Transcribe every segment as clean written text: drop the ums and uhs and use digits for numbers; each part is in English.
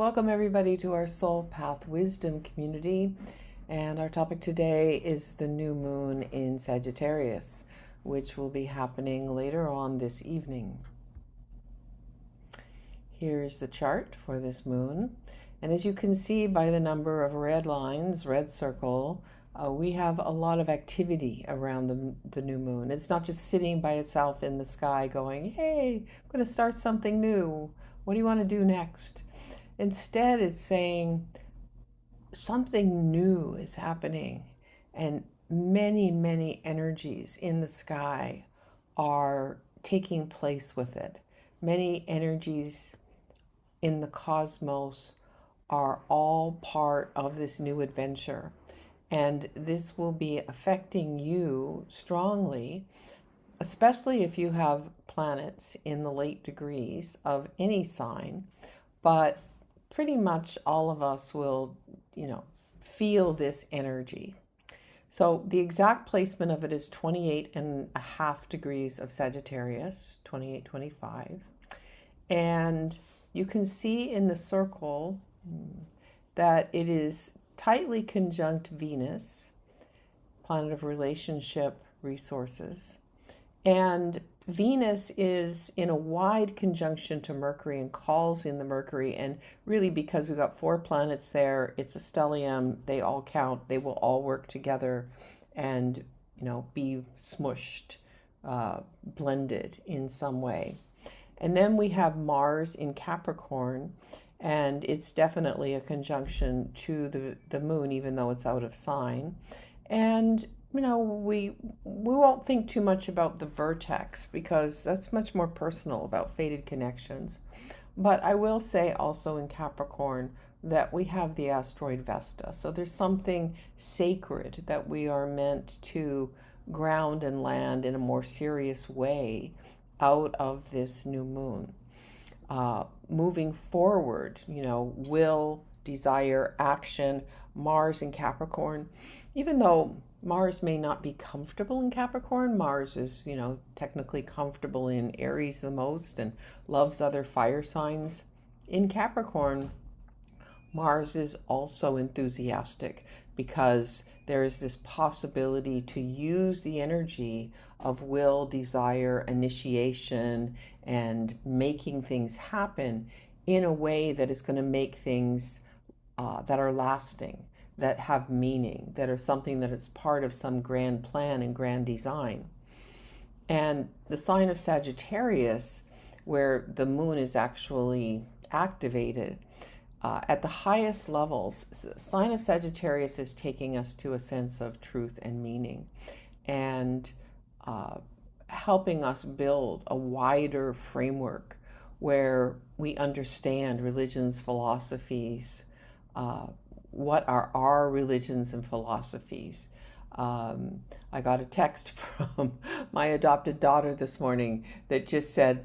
welcome everybody to our Soul Path Wisdom community. And our topic today is the new moon in Sagittarius, which will be happening later on this evening. Here's the chart for this moon. And as you can see by the number of red lines, red circle, we have a lot of activity around the new moon. It's not just sitting by itself in the sky going, hey, I'm going to start something new. What do you want to do next? Instead, it's saying something new is happening, and many energies in the sky are taking place with it. Many energies in the cosmos are all part of this new adventure, and this will be affecting you strongly, especially if you have planets in the late degrees of any sign. But pretty much all of us will, feel this energy. So the exact placement of it is 28.5 degrees of Sagittarius, 28-25. And you can see in the circle that it is tightly conjunct Venus, planet of relationship, resources. And Venus is in a wide conjunction to Mercury and calls in the Mercury. And really, because we've got 4 planets there, it's a stellium. They all count. They will all work together and, be smushed, blended in some way. And then we have Mars in Capricorn, and it's definitely a conjunction to the moon, even though it's out of sign. And we won't think too much about the vertex because that's much more personal, about fated connections. But I will say also in Capricorn that we have the asteroid Vesta. So there's something sacred that we are meant to ground and land in a more serious way out of this new moon. Moving forward, will, desire, action, Mars in Capricorn, even though Mars may not be comfortable in Capricorn. Mars is, technically comfortable in Aries the most and loves other fire signs. In Capricorn, Mars is also enthusiastic because there is this possibility to use the energy of will, desire, initiation, and making things happen in a way that is going to make things that are lasting, that have meaning, that are something that is part of some grand plan and grand design. And the sign of Sagittarius, where the moon is actually activated, at the highest levels, the sign of Sagittarius is taking us to a sense of truth and meaning, and helping us build a wider framework where we understand religions, philosophies, what are our religions and philosophies. I got a text from my adopted daughter this morning that just said,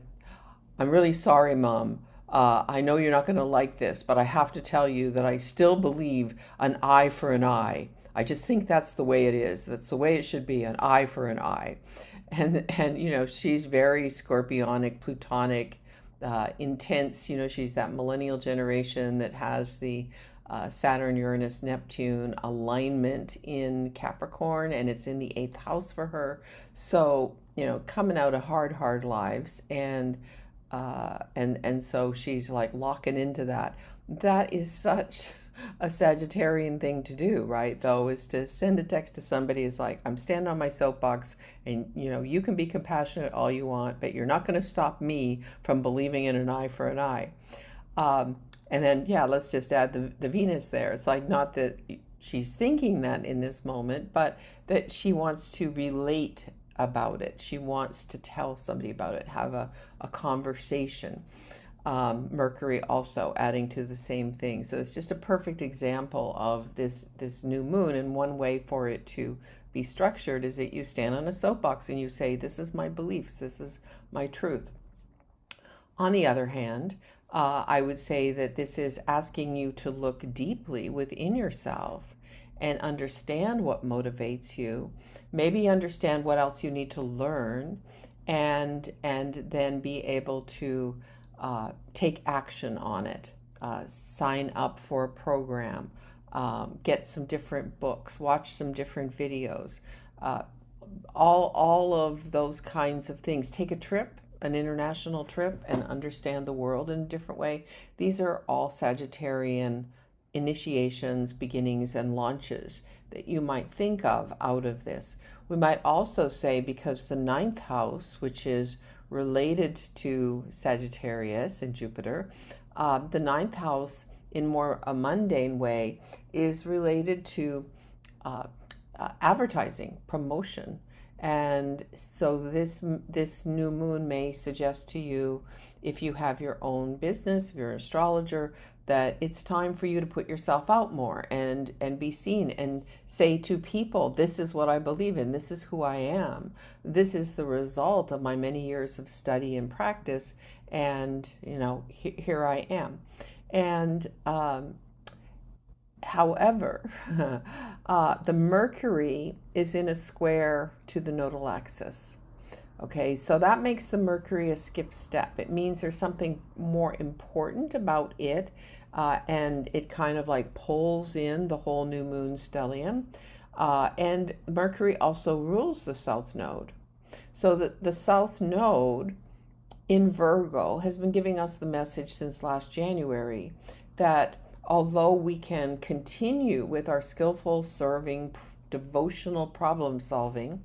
I'm really sorry, Mom. I know you're not going to like this, but I have to tell you that I still believe an eye for an eye. I just think that's the way it is. That's the way it should be, an eye for an eye. And she's very scorpionic, plutonic, intense. She's that millennial generation that has the Saturn, Uranus, Neptune alignment in Capricorn, and it's in the 8th house for her. So, coming out of hard lives, and so she's like locking into that. That is such a Sagittarian thing to do, right? Though, is to send a text to somebody is like, I'm standing on my soapbox, and you can be compassionate all you want, but you're not going to stop me from believing in an eye for an eye. And then, let's just add the Venus there. It's like, not that she's thinking that in this moment, but that she wants to relate about it. She wants to tell somebody about it, have a conversation. Mercury also adding to the same thing. So it's just a perfect example of this new moon. And one way for it to be structured is that you stand on a soapbox and you say, this is my beliefs, this is my truth. On the other hand, I would say that this is asking you to look deeply within yourself and understand what motivates you, maybe understand what else you need to learn, and then be able to take action on it. sign up for a program, get some different books, watch some different videos, uh, all of those kinds of things. Take a trip, an international trip, and understand the world in a different way. These are all Sagittarian initiations, beginnings, and launches that you might think of out of this. We might also say, because the ninth house, which is related to Sagittarius and Jupiter, the ninth house, in more a mundane way, is related to uh, advertising, promotion. And so this new moon may suggest to you, if you have your own business, if you're an astrologer, that it's time for you to put yourself out more and be seen and say to people, this is what I believe in, this is who I am, this is the result of my many years of study and practice, and here I am. And however, the Mercury is in a square to the nodal axis. Okay, so that makes the Mercury a skip step. It means there's something more important about it, and it kind of like pulls in the whole new moon stellium. And Mercury also rules the south node. So the south node in Virgo has been giving us the message since last January that although we can continue with our skillful serving, devotional problem solving,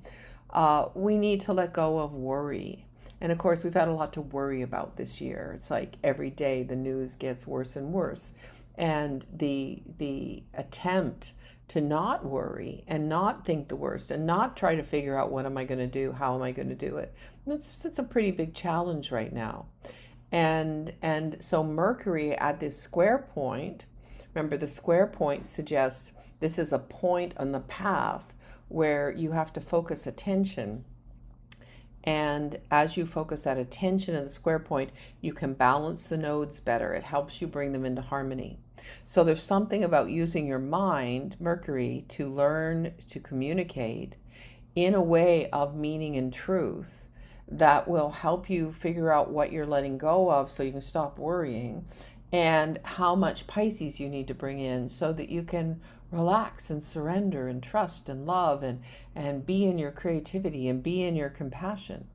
we need to let go of worry. And of course, we've had a lot to worry about this year. It's like every day the news gets worse and worse. And the attempt to not worry and not think the worst and not try to figure out what am I going to do, how am I going to do it, that's a pretty big challenge right now. And so Mercury at this square point, remember the square point suggests this is a point on the path where you have to focus attention. And as you focus that attention at the square point, you can balance the nodes better. It helps you bring them into harmony. So there's something about using your mind, Mercury, to learn to communicate in a way of meaning and truth that will help you figure out what you're letting go of so you can stop worrying, and how much Pisces you need to bring in so that you can relax and surrender and trust and love and be in your creativity and be in your compassion.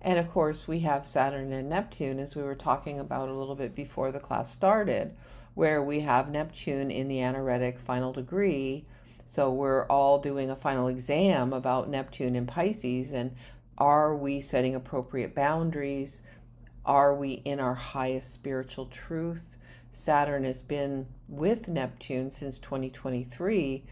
And of course, we have Saturn and Neptune, as we were talking about a little bit before the class started, where we have Neptune in the anaretic final degree. So we're all doing a final exam about Neptune and Pisces, and are we setting appropriate boundaries? Are we in our highest spiritual truth? Saturn has been with Neptune since 2023,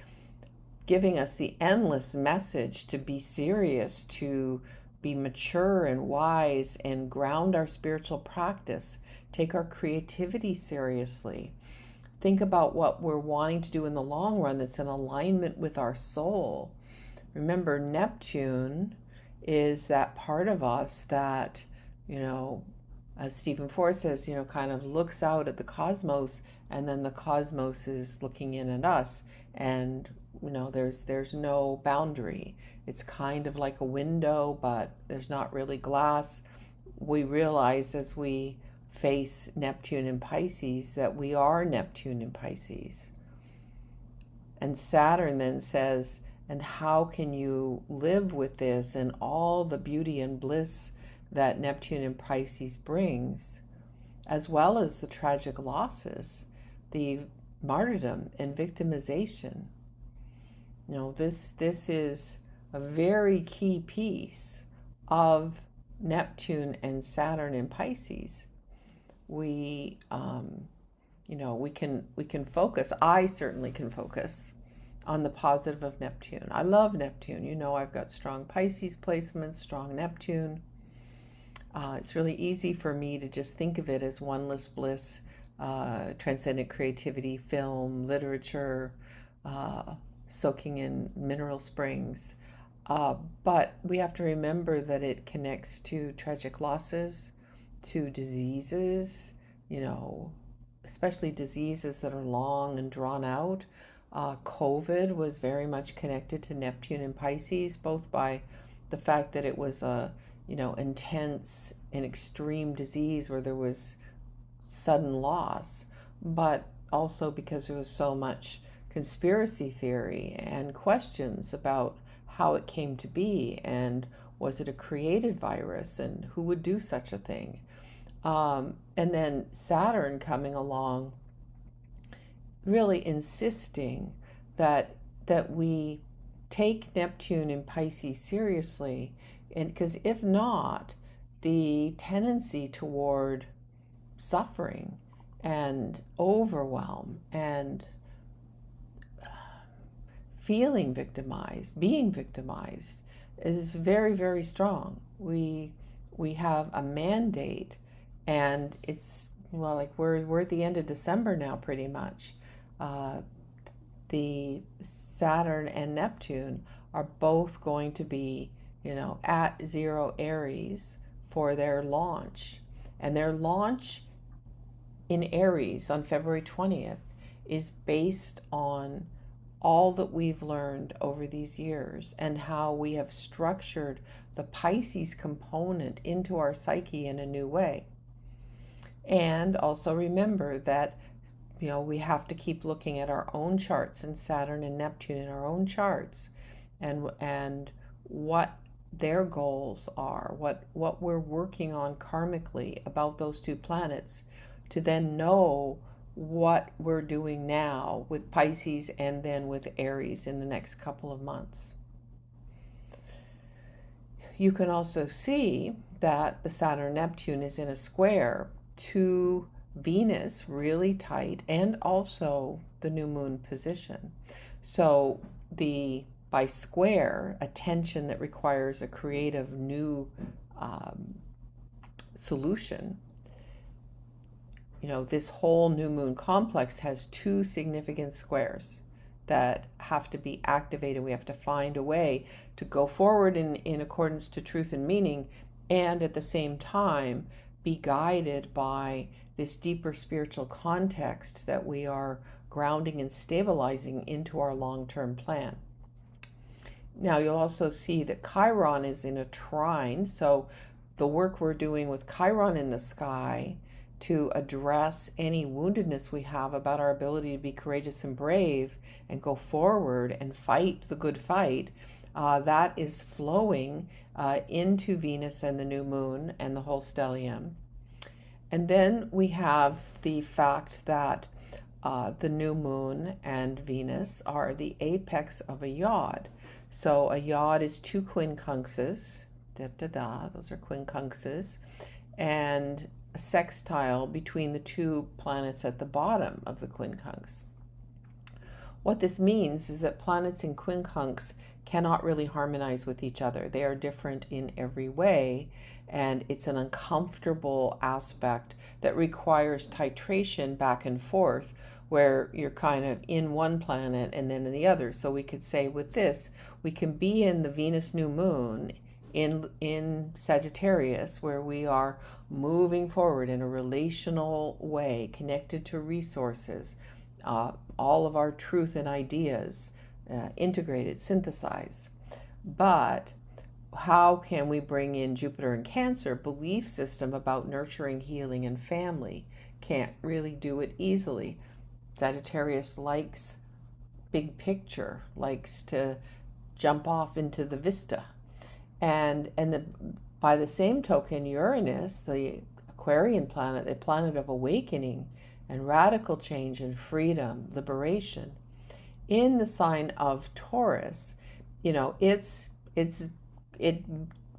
giving us the endless message to be serious, to be mature and wise, and ground our spiritual practice, take our creativity seriously. Think about what we're wanting to do in the long run that's in alignment with our soul. Remember, Neptune is that part of us that, as Stephen Forrest says, kind of looks out at the cosmos, and then the cosmos is looking in at us, and there's no boundary. It's kind of like a window, but there's not really glass. We realize as we face Neptune and Pisces that we are Neptune and Pisces. And Saturn then says, and how can you live with this and all the beauty and bliss that Neptune and Pisces brings, as well as the tragic losses, the martyrdom and victimization. This is a very key piece of Neptune and Saturn and Pisces. We can focus. I certainly can focus on the positive of Neptune. I love Neptune. I've got strong Pisces placements, strong Neptune. It's really easy for me to just think of it as oneless bliss, transcendent creativity, film, literature, soaking in mineral springs. But we have to remember that it connects to tragic losses, to diseases, especially diseases that are long and drawn out. COVID was very much connected to Neptune and Pisces, both by the fact that it was a intense and extreme disease where there was sudden loss, but also because there was so much conspiracy theory and questions about how it came to be, and was it a created virus, and who would do such a thing. And then Saturn coming along, really insisting that we take Neptune in Pisces seriously, and because if not, the tendency toward suffering and overwhelm and feeling victimized, being victimized, is very, very strong. We have a mandate, and it's, well, like we're at the end of December now, pretty much. The Saturn and Neptune are both going to be, at 0 Aries for their launch. And their launch in Aries on February 20th is based on all that we've learned over these years and how we have structured the Pisces component into our psyche in a new way. And also remember that we have to keep looking at our own charts and Saturn and Neptune in our own charts, and what their goals are, what we're working on karmically about those two planets, to then know what we're doing now with Pisces and then with Aries in the next couple of months. You can also see that the Saturn-Neptune is in a square to Venus, really tight, and also the new moon position. So by square, a tension that requires a creative new solution. This whole new moon complex has 2 significant squares that have to be activated. We have to find a way to go forward in accordance to truth and meaning, and at the same time be guided by this deeper spiritual context that we are grounding and stabilizing into our long-term plan. Now, you'll also see that Chiron is in a trine, so the work we're doing with Chiron in the sky to address any woundedness we have about our ability to be courageous and brave and go forward and fight the good fight, that is flowing into Venus and the new moon and the whole stellium. And then we have the fact that the new moon and Venus are the apex of a yod. So a yod is 2 quincunxes, those are quincunxes, and a sextile between the 2 planets at the bottom of the quincunx. What this means is that planets in quincunx cannot really harmonize with each other. They are different in every way, and it's an uncomfortable aspect that requires titration back and forth, where you're kind of in one planet and then in the other. So we could say with this, we can be in the Venus new moon in Sagittarius, where we are moving forward in a relational way, connected to resources, all of our truth and ideas, integrated, synthesized. But how can we bring in Jupiter and Cancer, belief system about nurturing, healing, and family? Can't really do it easily. Sagittarius likes big picture, likes to jump off into the vista. And by the same token, Uranus, the Aquarian planet, the planet of awakening and radical change and freedom, liberation, in the sign of Taurus, it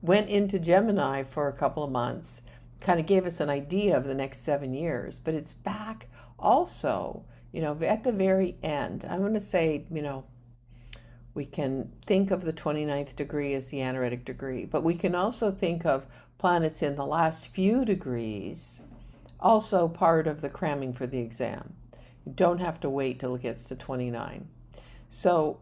went into Gemini for a couple of months, kind of gave us an idea of the next 7 years, but it's back also, at the very end. I'm going to say, we can think of the 29th degree as the anaretic degree, but we can also think of planets in the last few degrees, also part of the cramming for the exam. You don't have to wait till it gets to 29. So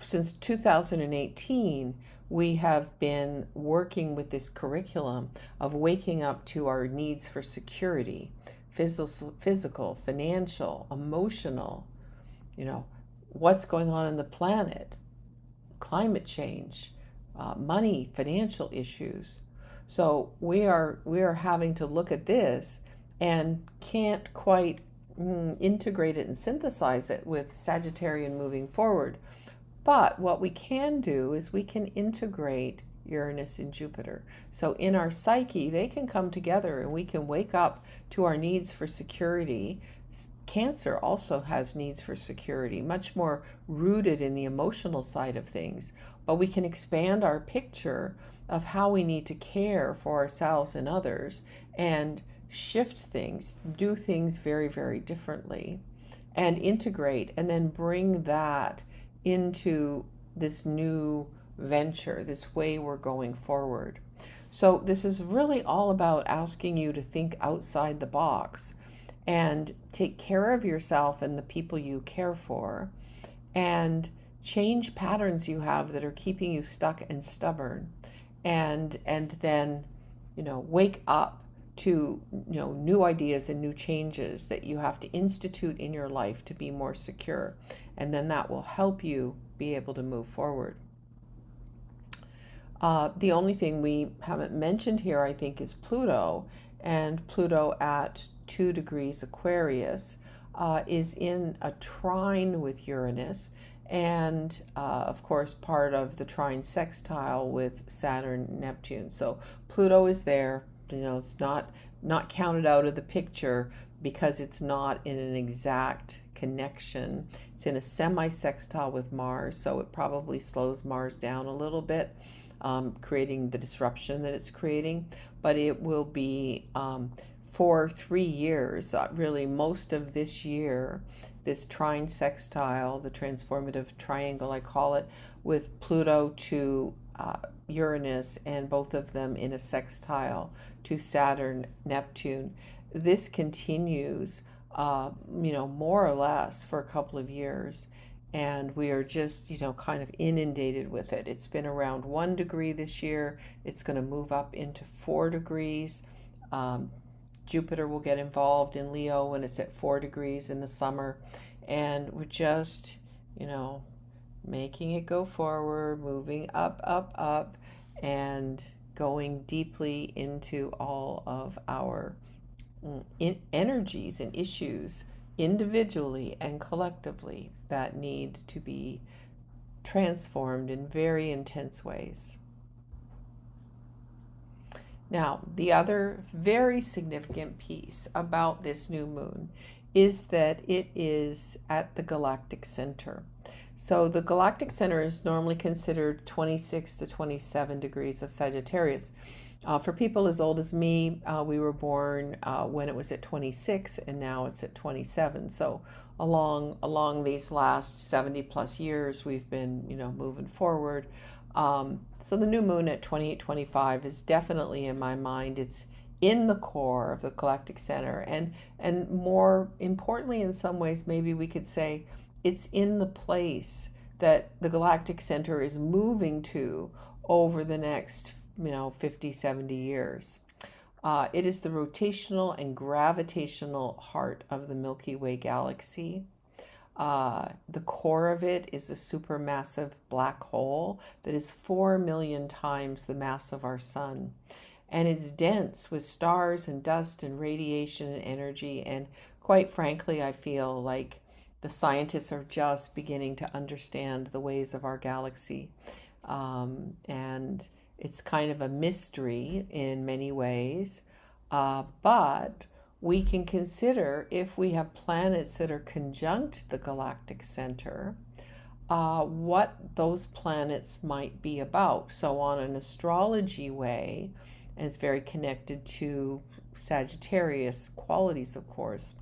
since 2018, we have been working with this curriculum of waking up to our needs for security, physical, financial, emotional, what's going on in the planet, climate change, money, financial issues. So we are having to look at this and can't quite integrate it and synthesize it with Sagittarian moving forward. But what we can do is we can integrate Uranus and Jupiter. So in our psyche, they can come together and we can wake up to our needs for security. Cancer also has needs for security, much more rooted in the emotional side of things. But we can expand our picture of how we need to care for ourselves and others and shift things, do things very, very differently, and integrate and then bring that into this new venture, this way we're going forward. So this is really all about asking you to think outside the box and take care of yourself and the people you care for, and change patterns you have that are keeping you stuck and stubborn, and then wake up to new ideas and new changes that you have to institute in your life to be more secure, and then that will help you be able to move forward. The only thing we haven't mentioned here, I think, is Pluto, and Pluto at 2 degrees Aquarius is in a trine with Uranus, and of course part of the trine sextile with Saturn, Neptune. So Pluto is there. It's not counted out of the picture because it's not in an exact connection. It's in a semi-sextile with Mars, so it probably slows Mars down a little bit, creating the disruption that it's creating. But it will be for 3 years, really most of this year, this trine sextile, the transformative triangle I call it, with Pluto to Uranus, and both of them in a sextile to Saturn, Neptune. This continues, more or less for a couple of years, and we are just, kind of inundated with it. It's been around 1 degree this year. It's going to move up into 4 degrees. Jupiter will get involved in Leo when it's at 4 degrees in the summer, and we're just, making it go forward, moving up, up, up, and going deeply into all of our energies and issues individually and collectively that need to be transformed in very intense ways. Now, the other very significant piece about this new moon is that it is at the Galactic Center. So the Galactic Center is normally considered 26 to 27 degrees of Sagittarius. For people as old as me, we were born when it was at 26, and now it's at 27. So along these last 70 plus years, we've been, moving forward. So the new moon at 28-25 is definitely in my mind. It's in the core of the Galactic Center, and more importantly, in some ways, maybe we could say it's in the place that the Galactic Center is moving to over the next 50, 70 years. It is the rotational and gravitational heart of the Milky Way galaxy. The core of it is a supermassive black hole that is 4 million times the mass of our sun. And it's dense with stars and dust and radiation and energy. And quite frankly, I feel like the scientists are just beginning to understand the ways of our galaxy. And it's kind of a mystery in many ways. But we can consider, if we have planets that are conjunct the galactic center, what those planets might be about. So on an astrology way, and it's very connected to Sagittarius qualities, of course.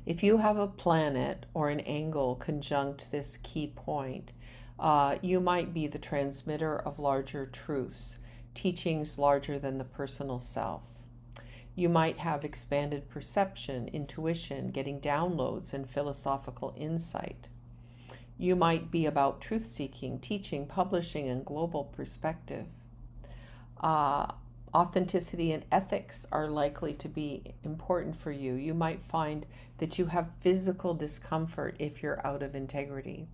If you have a planet or an angle conjunct this key point, you might be the transmitter of larger truths, teachings larger than the personal self. You might have expanded perception, intuition, getting downloads, and philosophical insight. You might be about truth-seeking, teaching, publishing, and global perspective. Authenticity and ethics are likely to be important for you. You might find that you have physical discomfort if you're out of integrity.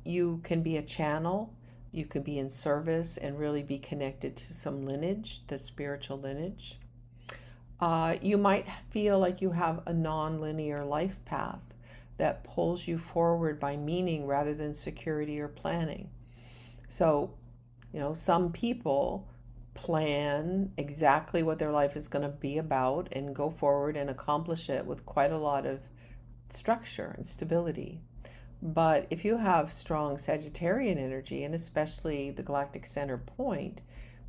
You can be a channel. You can be in service and really be connected to some lineage, the spiritual lineage. You might feel like you have a non-linear life path that pulls you forward by meaning rather than security or planning. So, some people plan exactly what their life is going to be about and go forward and accomplish it with quite a lot of structure and stability. But if you have strong Sagittarian energy, and especially the Galactic Center point,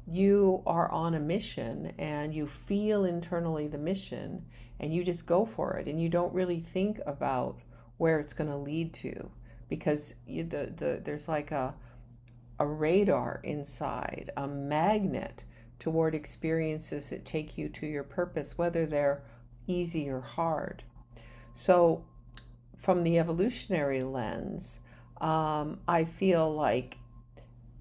you are on a mission and you feel internally the mission and you just go for it and you don't really think about where it's going to lead to, because there's like a radar inside, a magnet toward experiences that take you to your purpose, whether they're easy or hard. So from the evolutionary lens, I feel like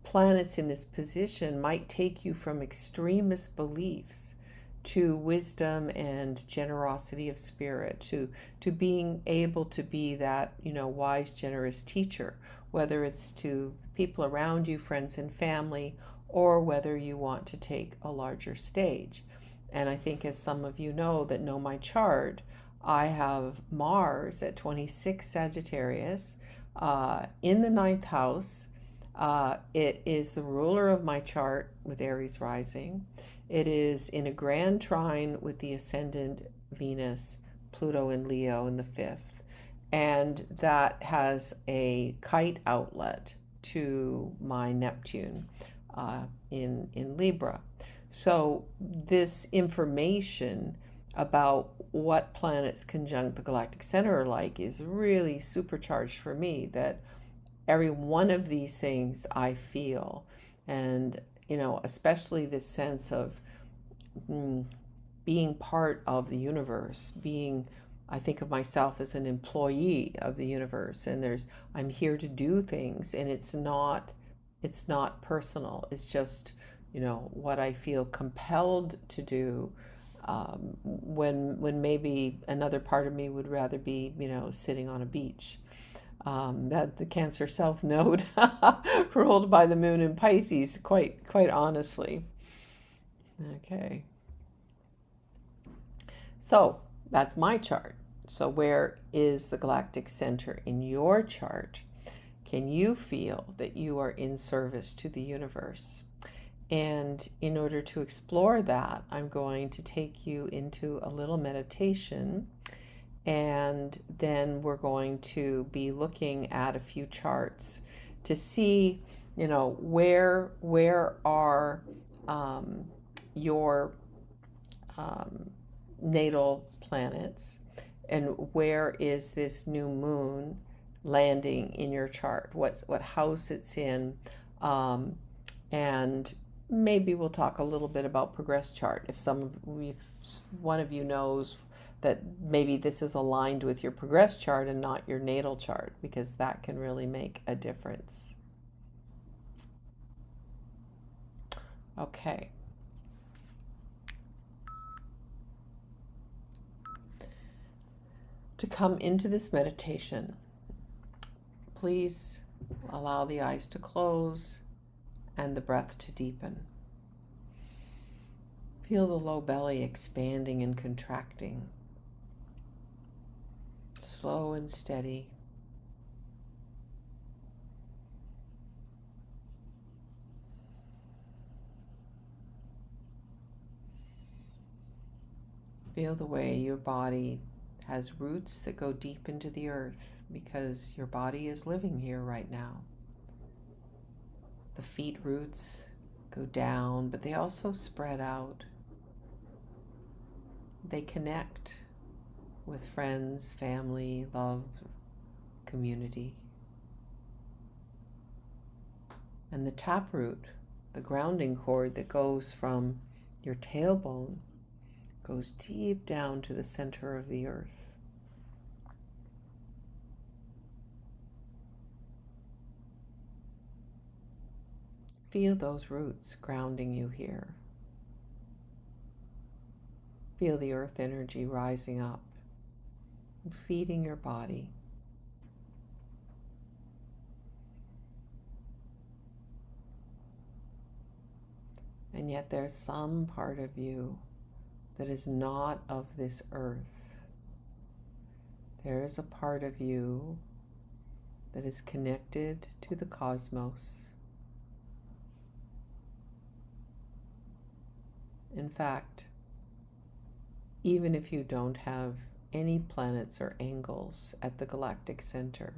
planets in this position might take you from extremist beliefs to wisdom and generosity of spirit, to being able to be that, wise, generous teacher, whether it's to people around you, friends and family, or whether you want to take a larger stage. And I think, as some of you know that know my chart, I have Mars at 26 Sagittarius in the ninth house. It is the ruler of my chart with Aries rising. It is in a grand trine with the ascendant Venus, Pluto in Leo in the fifth. And that has a kite outlet to my Neptune in Libra. So this information about what planets conjunct the Galactic Center are like is really supercharged for me, that every one of these things I feel. And, especially this sense of being part of the universe, I think of myself as an employee of the universe, and I'm here to do things, and it's not personal. It's just, what I feel compelled to do, when maybe another part of me would rather be, sitting on a beach. That the Cancer South Node ruled by the Moon in Pisces, quite honestly. Okay. So that's my chart. So where is the Galactic Center in your chart? Can you feel that you are in service to the universe? And in order to explore that, I'm going to take you into a little meditation, and then we're going to be looking at a few charts to see, where are your natal planets, and where is this new moon landing in your chart, what house it's in, and maybe we'll talk a little bit about progress chart if one of you knows that maybe this is aligned with your progress chart and not your natal chart, because that can really make a difference. Okay. To come into this meditation, please allow the eyes to close and the breath to deepen. Feel the low belly expanding and contracting. Slow and steady. Feel the way your body has roots that go deep into the earth, because your body is living here right now. The feet roots go down, but they also spread out. They connect with friends, family, love, community. And the taproot, the grounding cord that goes from your tailbone, goes deep down to the center of the earth. Feel those roots grounding you here. Feel the earth energy rising up and feeding your body. And yet there's some part of you that is not of this earth. There is a part of you that is connected to the cosmos. In fact, even if you don't have any planets or angles at the Galactic Center,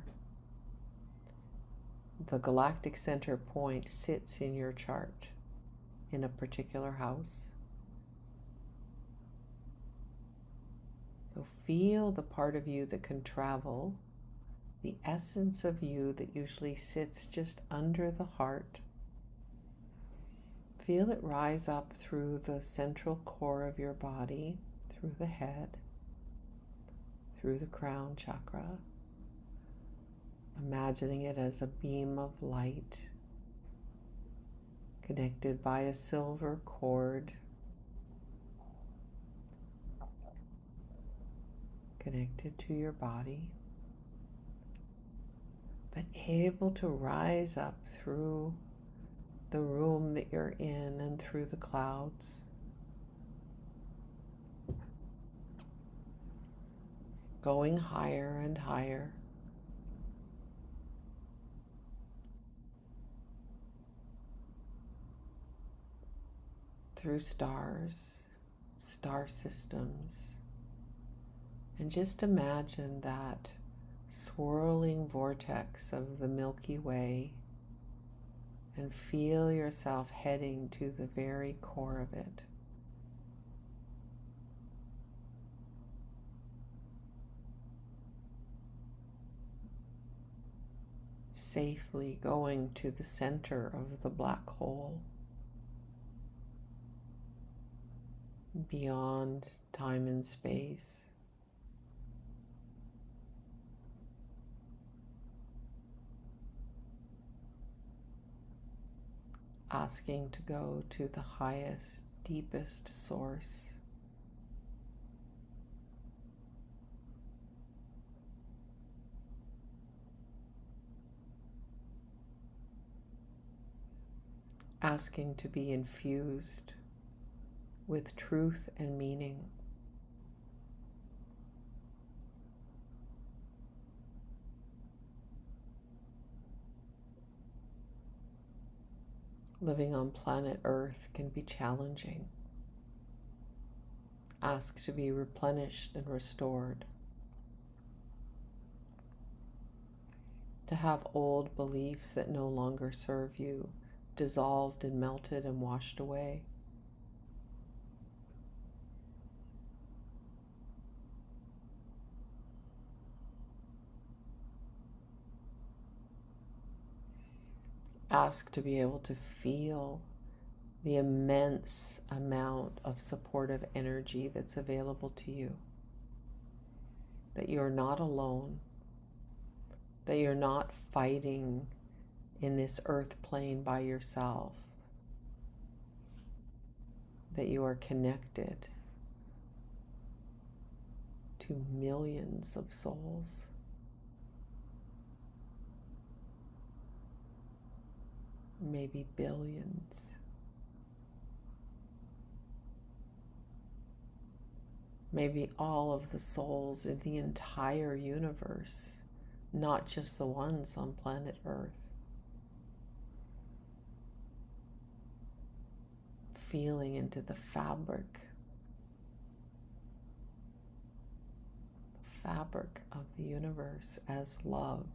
the Galactic Center point sits in your chart in a particular house. So feel the part of you that can travel, the essence of you that usually sits just under the heart. Feel it rise up through the central core of your body, through the head, through the crown chakra, imagining it as a beam of light connected by a silver cord, connected to your body, but able to rise up through the room that you're in and through the clouds. Going higher and higher. Through stars, star systems. And just imagine that swirling vortex of the Milky Way and feel yourself heading to the very core of it. Safely going to the center of the black hole, beyond time and space. Asking to go to the highest, deepest source. Asking to be infused with truth and meaning. Living on planet Earth can be challenging. Ask to be replenished and restored. To have old beliefs that no longer serve you dissolved and melted and washed away. Ask to be able to feel the immense amount of supportive energy that's available to you. That you're not alone. That you're not fighting in this earth plane by yourself. That you are connected to millions of souls. Maybe billions. Maybe all of the souls in the entire universe, not just the ones on planet Earth. Feeling into the fabric of the universe as love.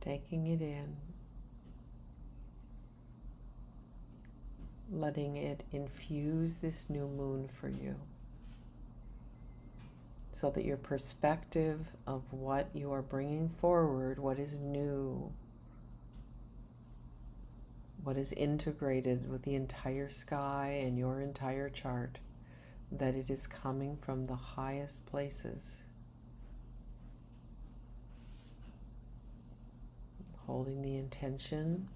Taking it in, letting it infuse this new moon for you, so that your perspective of what you are bringing forward, what is new, what is integrated with the entire sky and your entire chart, that it is coming from the highest places. Holding the intention.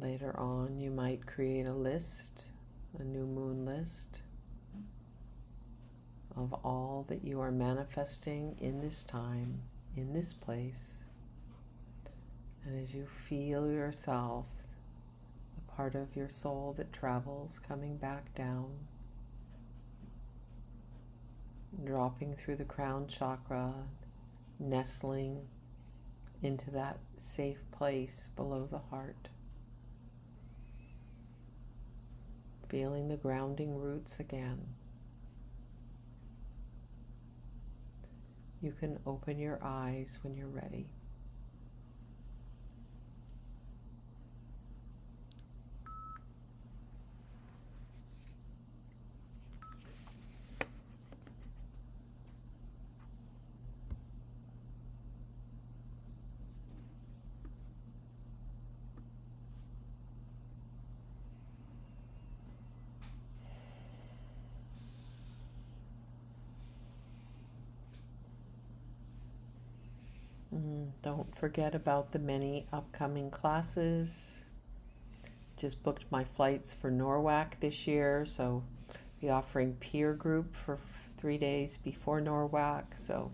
Later on, you might create a list, a new moon list of all that you are manifesting in this time, in this place. And as you feel yourself, the part of your soul that travels, coming back down, dropping through the crown chakra, nestling into that safe place below the heart. Feeling the grounding roots again. You can open your eyes when you're ready. Don't forget about the many upcoming classes. Just booked my flights for Norwalk this year, so be offering peer group for 3 days before Norwalk. So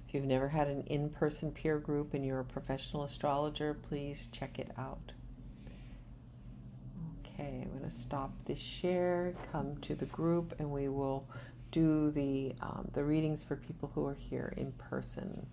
if you've never had an in-person peer group and you're a professional astrologer, please check it out. Okay, I'm going to stop this share, come to the group, and we will do the readings for people who are here in person.